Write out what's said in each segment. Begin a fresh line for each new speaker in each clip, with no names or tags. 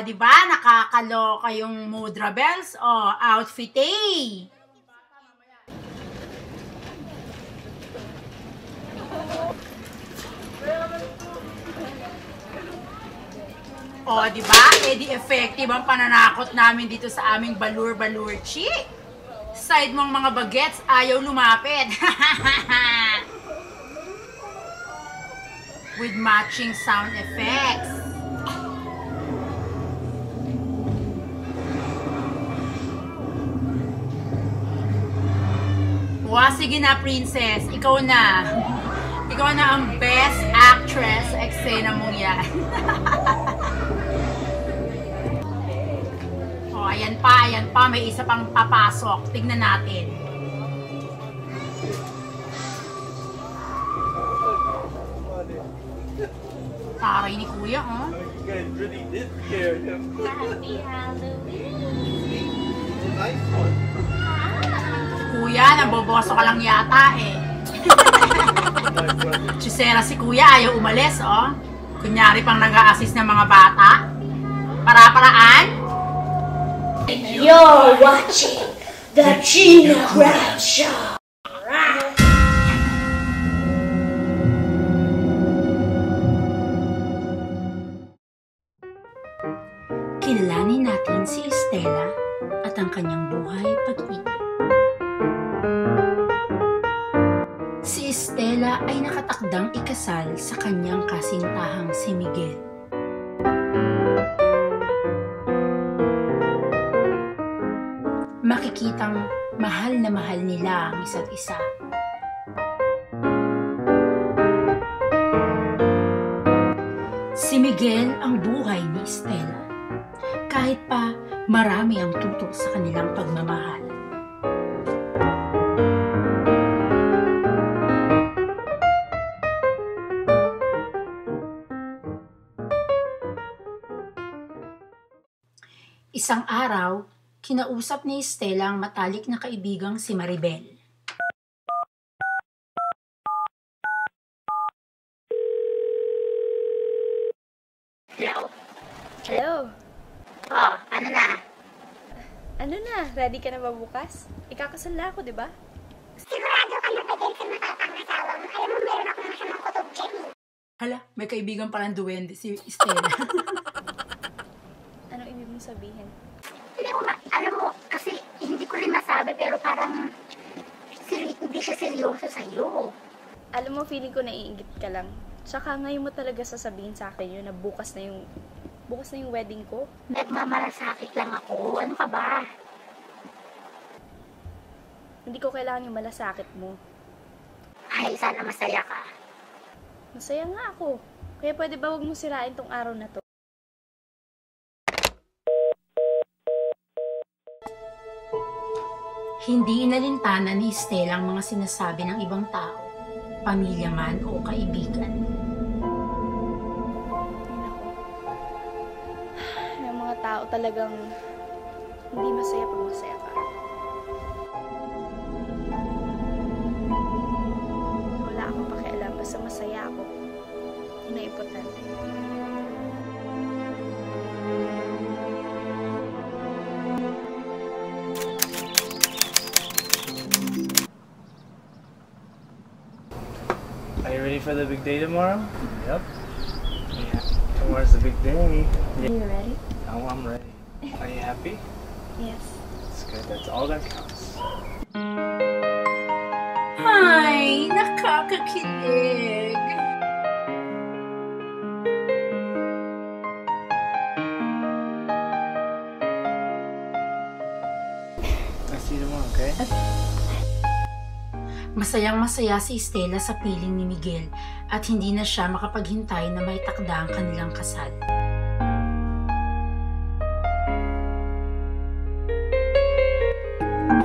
di ba? Nakakaloka yung Mudra Bells. Outfit A. Di ba? Di effective ang pananakot namin dito sa aming balur-balurchi. Side mong mga bagets, ayaw lumapit. With matching sound effects. Sige na, princess. Ikaw na. Ikaw na ang best actress sa eksena mong yan. Ayan pa. May isa pang papasok. Tignan natin. Taray ni Kuya, oh.
You guys really did scare him.
Happy Halloween!
Nice one.
Kuya, naboboso ka lang yata eh. Chisera si Kuya, ayaw umalis, oh. Kunyari pang nag-a-assist ng mga bata. Para-paraan.
You're watching the Gina Grab Show!
Kilalanin natin si Estela at ang kanyang buhay pag-ibig. Si Estela ay nakatakdang ikasal sa kanyang kasintahang si Miguel. Makikitang mahal na mahal nila ang isa't isa. Si Miguel ang buhay ni Estela. Kahit pa marami ang tutok sa kanilang pagmamahal. Isang araw, kinausap ni Estela ang matalik na kaibigang si Maribel.
Hello?
Hello?
Ano na?
Ano na? Ready ka na ba bukas? Ikakasal na ako, di ba?
Sigurado ka na ba din sa nakakang-asawa mo? Alam mo, meron ako masamang kutob dyan.
Hala, may kaibigan palang duwende si Estela.
Anong ibig mong sabihin?
Alam mo, kasi hindi ko rin masabi, pero parang hindi siya seryoso sa'yo.
Alam mo, feeling ko naiingit ka lang. Tsaka ngayon mo talaga sasabihin sa akin yun na bukas na yung wedding ko.
Nagmamalasakit lang ako. Ano ka ba?
Hindi ko kailangan yung malasakit mo.
Ay, sana masaya ka.
Masaya nga ako. Kaya pwede ba huwag mong sirain tong araw na to?
Hindi inalintana ni Estela ang mga sinasabi ng ibang tao, pamilya man o kaibigan.
May mga tao talagang hindi masaya pag masaya ka. Wala akong pakialam, basta masaya ako. Yun ang importante.
Are you ready for the big day tomorrow? Yep. Yeah. Tomorrow's the big day.
Are you ready?
Oh, I'm ready. Are you happy?
Yes.
That's good. That's all that counts.
Ay, nakakakilig.
I'll see you tomorrow, okay?
Masayang-masaya si Estela sa piling ni Miguel at hindi na siya makapaghintay na may takda ang kanilang kasal.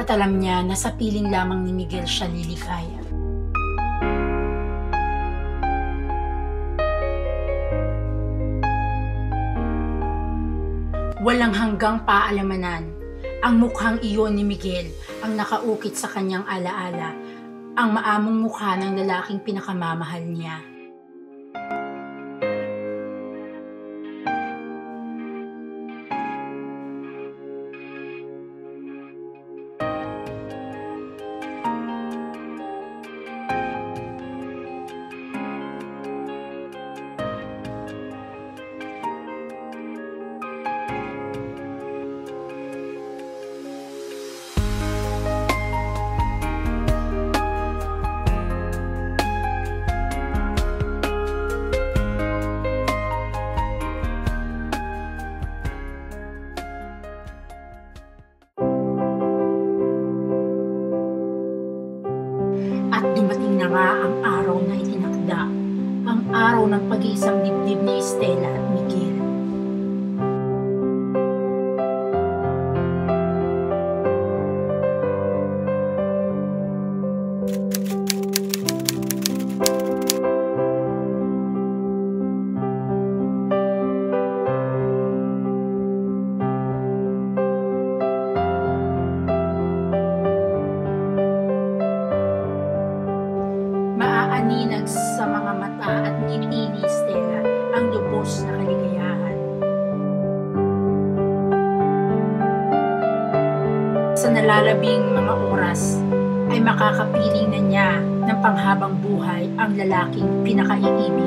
At alam niya na sa piling lamang ni Miguel siya liligaya. Walang hanggang paalamanan, ang mukhang iyon ni Miguel ang nakaukit sa kanyang alaala, ang maamong mukha ng lalaking pinakamamahal niya. araw ng pag-iisang dibdib ni Stella at Miguel. Maaaninag sa mga mata at ngiti ni Stella ang lubos na kaligayahan. Sa nalalabing mga oras ay makakapiling na niya ng panghabang buhay ang lalaking pinakaiibig.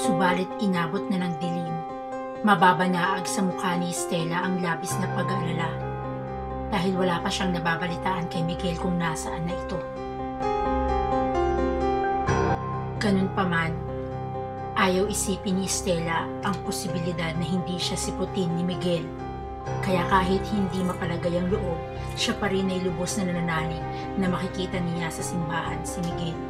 Subalit inabot na ng dilim. Mababanaag sa mukha ni Stella ang labis na pag-aalala dahil wala pa siyang nababalitaan kay Miguel kung nasaan na ito. Ganun pa man, ayaw isipin ni Stella ang posibilidad na hindi siya siputin ni Miguel. Kaya kahit hindi mapalagay ang loob, siya pa rin ay lubos na nananalig na makikita niya sa simbahan si Miguel.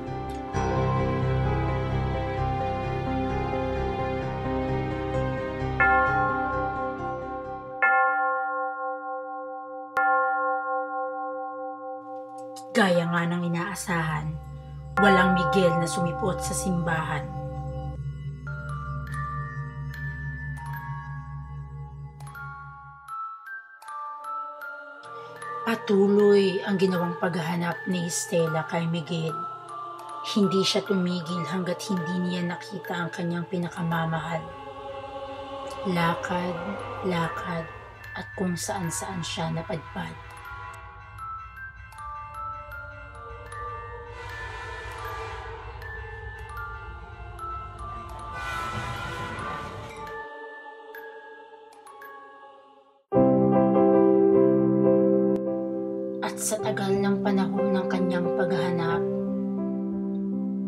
Gaya nga ng inaasahan, walang Miguel na sumipot sa simbahan. Patuloy ang ginawang paghahanap ni Stella kay Miguel. Hindi siya tumigil hanggat hindi niya nakita ang kanyang pinakamamahal. Lakad, lakad, at kung saan-saan siya napadpad. At sa tagal ng panahon ng kanyang paghahanap,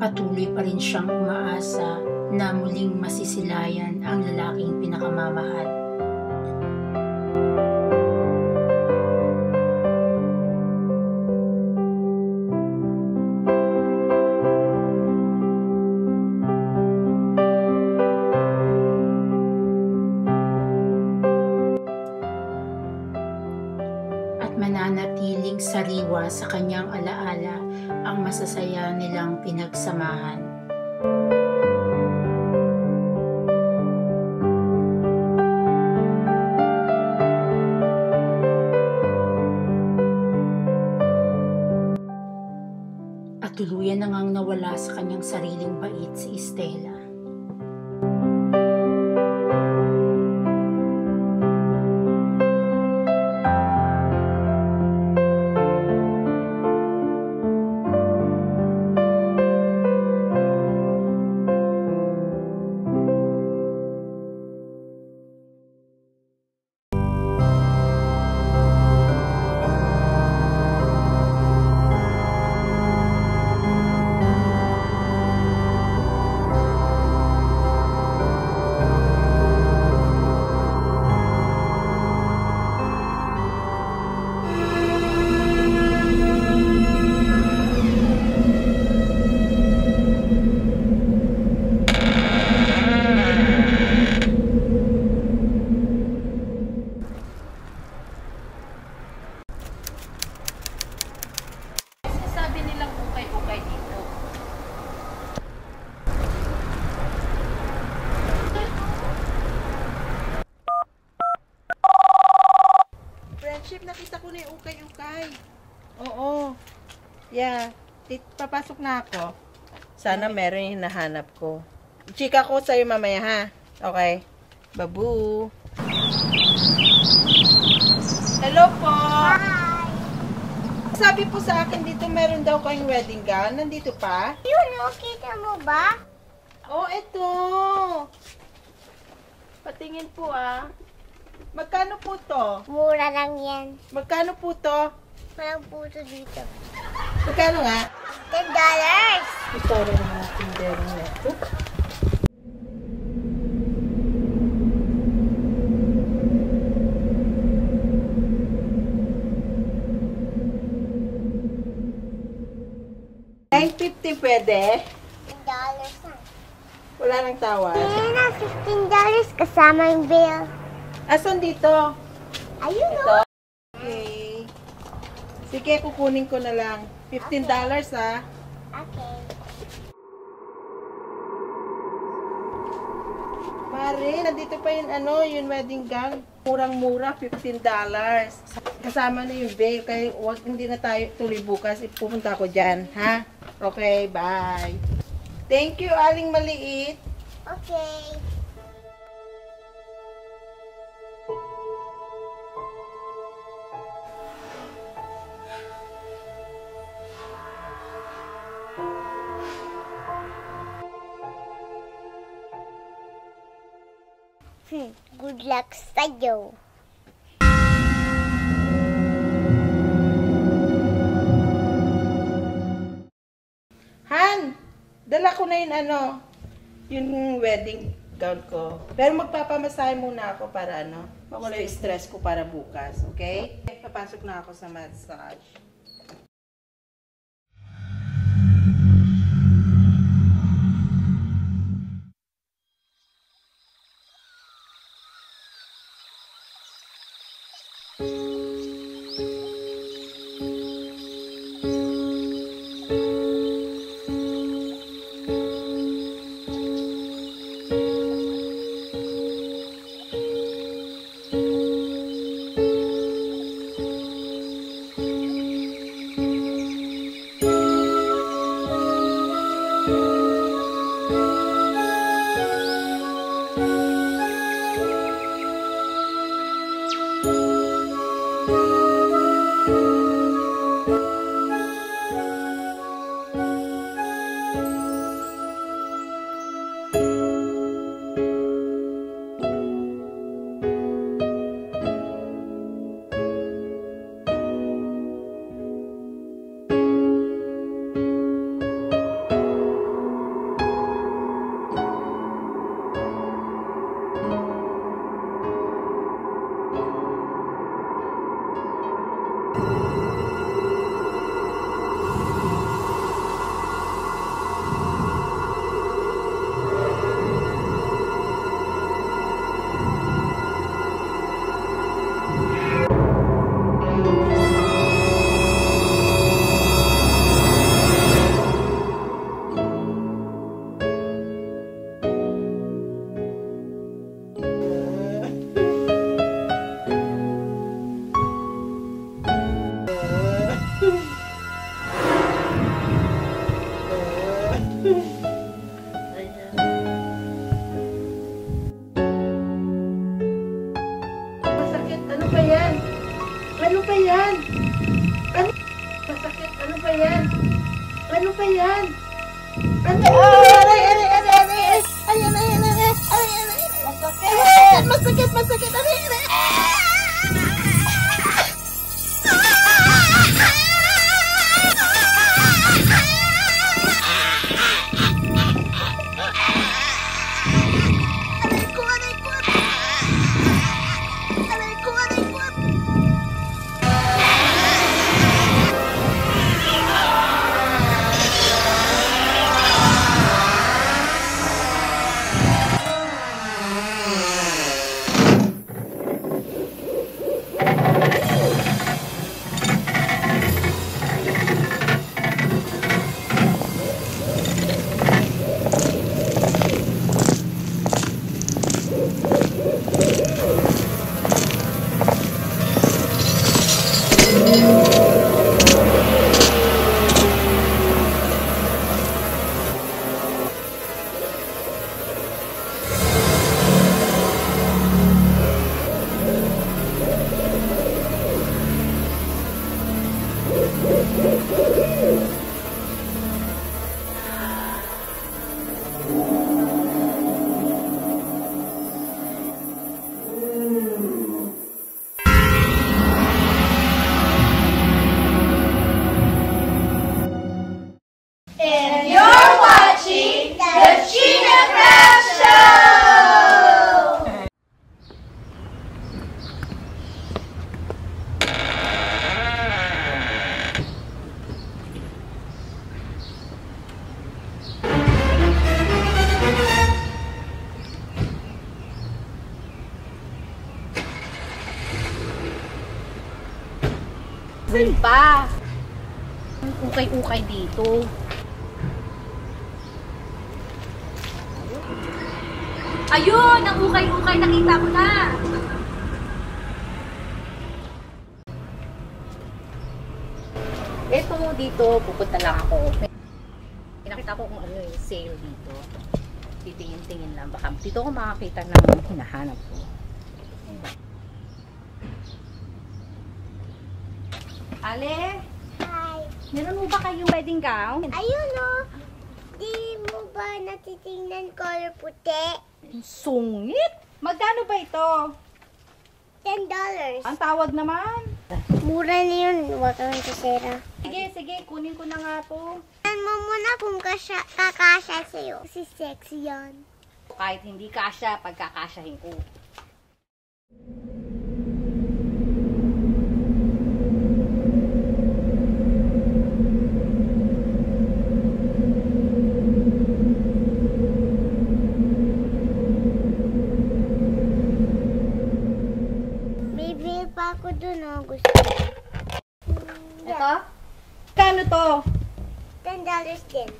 patuloy pa rin siyang umaasa na muling masisilayan ang lalaking pinakamamahal. Mananatiling sariwa sa kanyang alaala ang masasaya nilang pinagsamahan. At tuluyan na ngang nawala sa kanyang sariling bait si Stella.
Nakita ko na yung ukay-ukay. Oo. Yeah. Papasok na ako. Sana meron yung hinahanap ko. Chika ko sa'yo mamaya, ha? Okay. Babu. Hello po.
Hi!
Sabi po sa akin dito meron daw kayong wedding gown. Nandito pa?
Yun, kita mo ba?
Oh, eto.
Patingin po ah.
Magkano po to?
Mura lang yan.
Magkano po to?
Walang puto dito.
Magkano nga?
$10.
Ito rin ang mga tindero nito. $9.50 pwede?
$10 na.
Wala nang tawad.
Yan na, $15 kasama yung bill.
Asan dito?
Ayun
Ito? Okay. Sige, kukunin ko na lang. $15 ha.
Okay.
Mare, nandito pa yung yung wedding gown. Murang-mura, $15. Kasama na yung veil, kaya hindi na tayo tuloy bukas. Pupunta ako dyan, ha? Okay, bye. Thank you, Aling Maliit.
Okay. Good luck sa'yo.
Han, dala ko na yung wedding gown ko. Pero magpapamasahe muna ako para mawala yung stress ko para bukas, okay? Papasok na ako sa massage. Masakit, ano ba yan? Ano ba yan? Masakit, ano ba yan? Ano ba yan? Ano? Aray! Masakit! Aray!
Wait pa. Ukay-ukay dito. Ayun! Ang ukay-ukay, nakita ko na! Eto, dito, pupunta lang ako. Nakita ko kung ano yung sale dito. Titingin-tingin lang. Baka dito ko makakita ng hinahanap ko. Ale,
Hi.
meron mo ba kayong wedding gown?
Ayun o. Di mo ba natitingnan color puti?
Sungit! Magkano ba ito?
$10.
Ang tawag naman.
Mura na yun. Huwag kang kasera.
Sige, kunin ko na nga to.
Tignan mo muna kung kakasya sa'yo. Kasi sexy yan.
Kahit hindi kasya, pagkakasyahin ko.
Bibili pa ako dun o. Gusto mo.
Ito? Kano to?
$10 din.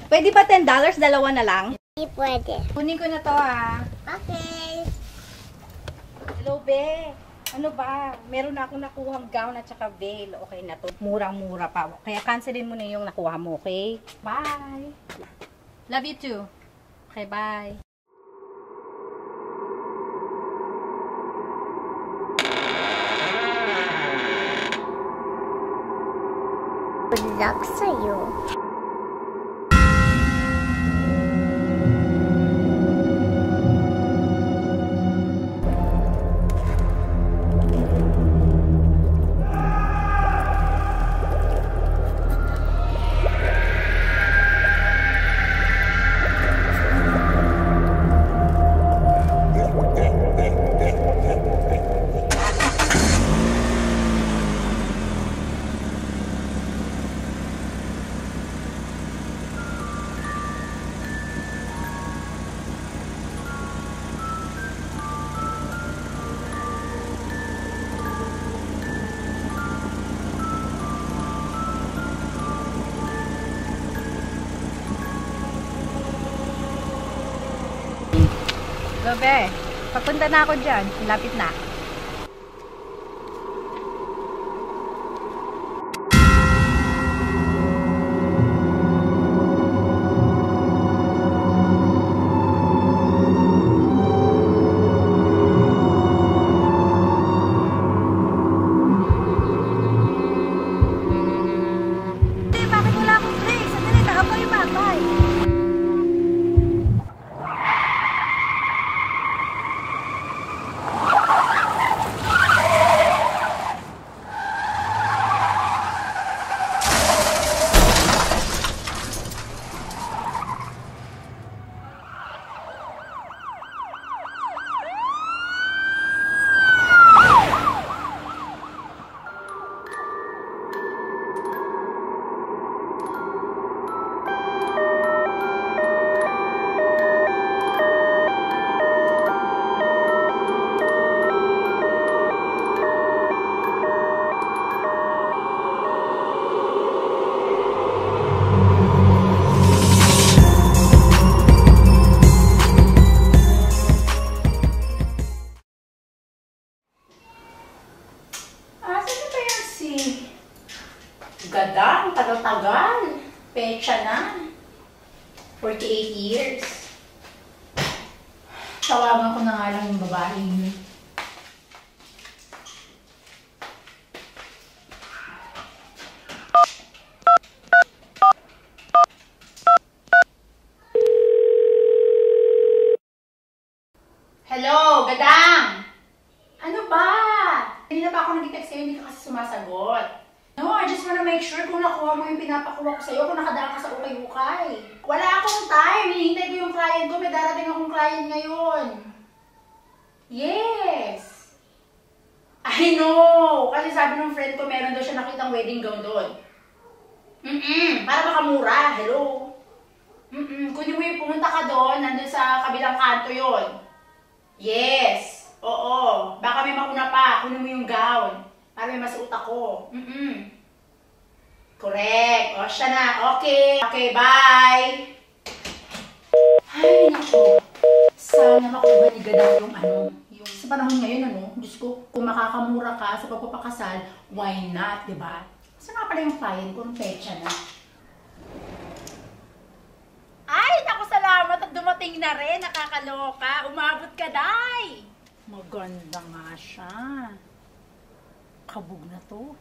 Pwede ba $10? Dalawa na lang?
Hindi pwede.
Kunin ko na to ha.
Okay.
Hello, be. Ano ba? Meron na akong nakuhang gown at saka veil. Okay na to. Murang-mura pa. Kaya cancelin mo na yung nakuha mo, okay? Bye! Love you too. Okay, bye.
Good luck sa'yo.
Lobe, papunta na ako dyan. Lapit na. Bakit wala akong break? Sandali, ako yung matay. Ganda, ang tagal-tagal. Pecha na. 48 years. Tawagan ko na nga lang yung babae niyo. Hello, Gadang! Ano ba? Hindi na pa ako nag-text sa'yo, hindi ka kasi sumasagot. No, I just wanna make sure kung nakuha mo yung pinapakuha ko sa'yo, kung nakadaan ka sa ukay-ukay. Wala akong time, hinihintay ko yung client ko, may darating akong client ngayon. Yes! I know! Kasi sabi ng friend ko, meron daw siya nakitang wedding gown doon. Para baka mura, hello? Kunin mo yung pumunta ka doon, nandun sa kabilang kanto yon. Yes! Oo, baka may mauna pa, kunin mo yung gown. Para may masuot ako. Correct. O, siya na. Okay. Okay, bye. Ay, naku. Sana makuha ni Gadaw yung yung sa panahon ngayon, Diyos ko, kung makakamura ka sa pagpapakasal, why not, diba? Saan nga pala yung client ko, pecha na? Ay, naku, salamat at dumating na rin. Nakakaloka. Umabot ka, Day. Maganda nga siya. Kabog na to.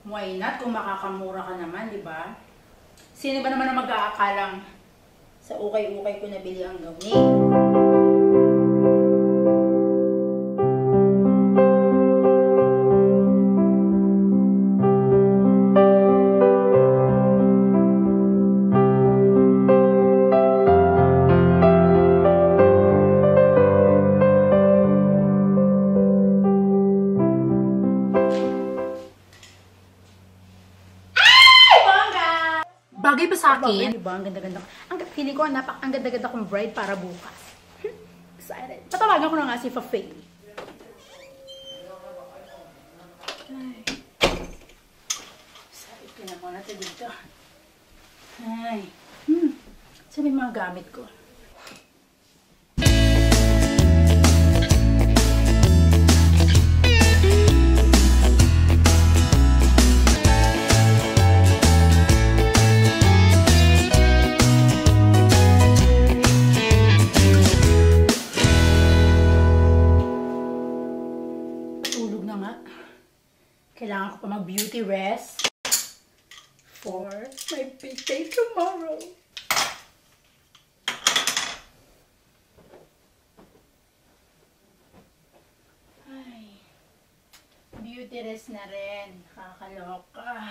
Why not? Kung makakamura ka naman, di ba? Sino ba naman ang mag-aakalang sa ukay-ukay ko nabili ang gawin? Bagay ba sa akin? Diba? Ang ganda-ganda. Feeling ko, ang ganda-ganda kong bride para bukas. Excited. Patawagan ko na nga si Faye. Excited ko na muna ito dito. Ay. Sabi mga gamit ko. Kailangan ko pa mag-beauty rest for my big day tomorrow. Ay, beauty rest na rin. Kakaloka.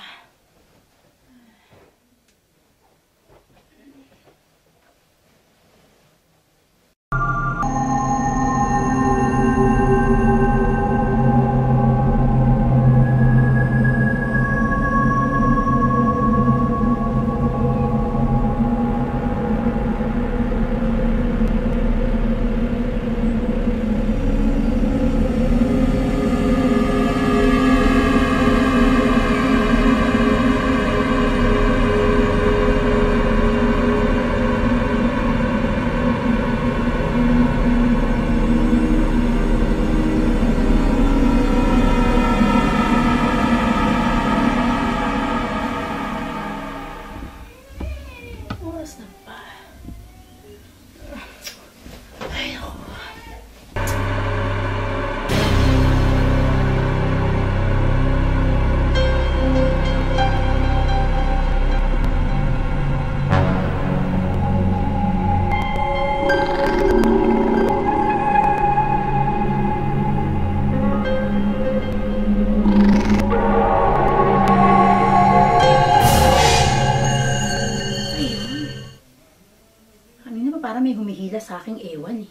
Parang may humihila sa aking ewan eh.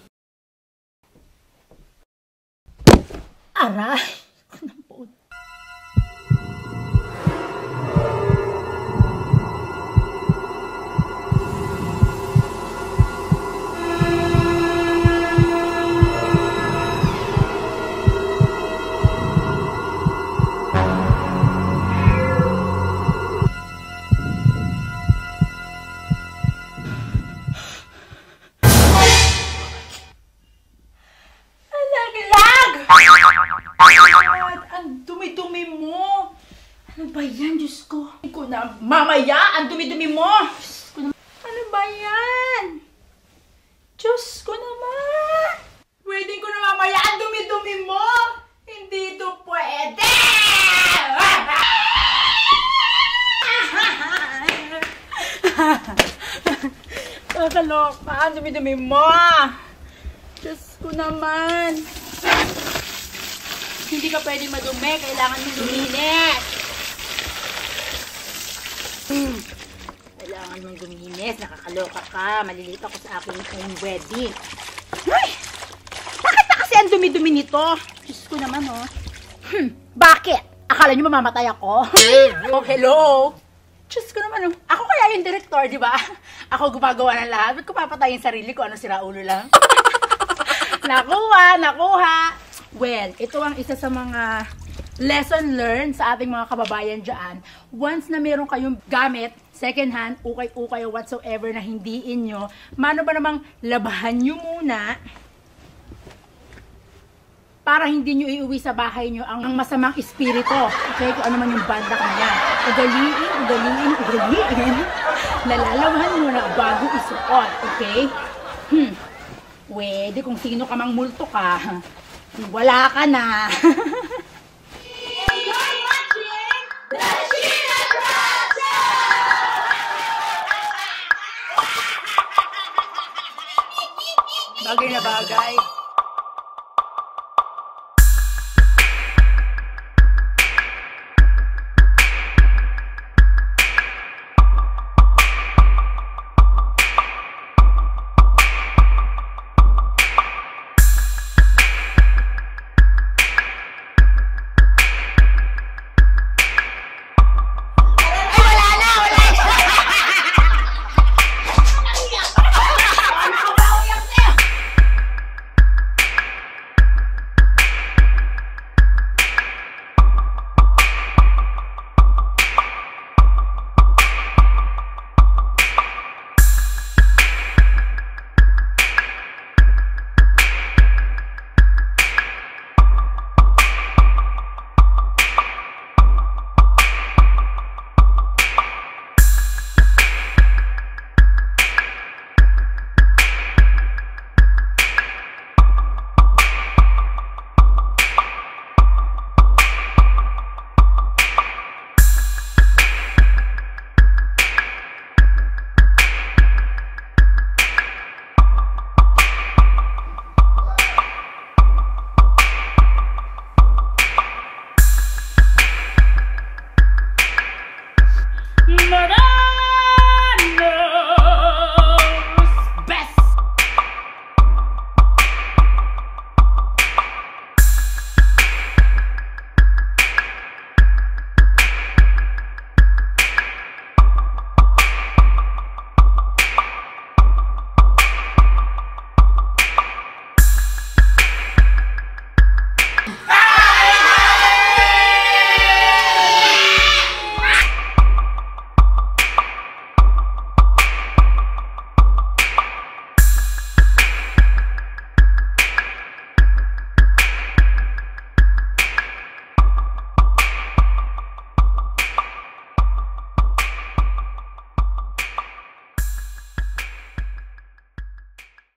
Aray! Ang dumi-dumi mo! Ano ba yan, Diyos ko? Mamaya, ang dumi-dumi mo! Ano ba yan? Diyos ko naman! Wedding ko na mamaya, ang dumi-dumi mo! Hindi ito pwede! Kakaloka, ang dumi-dumi mo! Diyos ko. ko naman. Hindi ka pwede madumi. Kailangan mong luminis. Kailangan mong luminis. Nakakaloka ka. Malilito ako sa aking own wedding. Ay! Bakit na kasi ang dumi-dumi nito? Diyos ko naman, oh. Bakit? Akala nyo mamamatay ako? Oh, hello? Diyos ko naman, oh. Ako kaya yung director, di ba? Ako gumagawa ng lahat. Ba't ko papatayin sarili ko? Ano, sira ulo lang? Nakuha. Well, ito ang isa sa mga lesson learned sa ating mga kababayan dyan. Once na meron kayong gamit, second hand, ukay-ukay o whatsoever na hindi inyo, mano ba namang labahan nyo muna para hindi nyo iuwi sa bahay nyo ang masamang espiritu. Okay? Kung ano man yung bandak na yan. Ugaliin. Nalalaman mo na bago isuot. Okay? Pwede kung sino ka mang multo ka. Wala ka na. Bagay na bagay.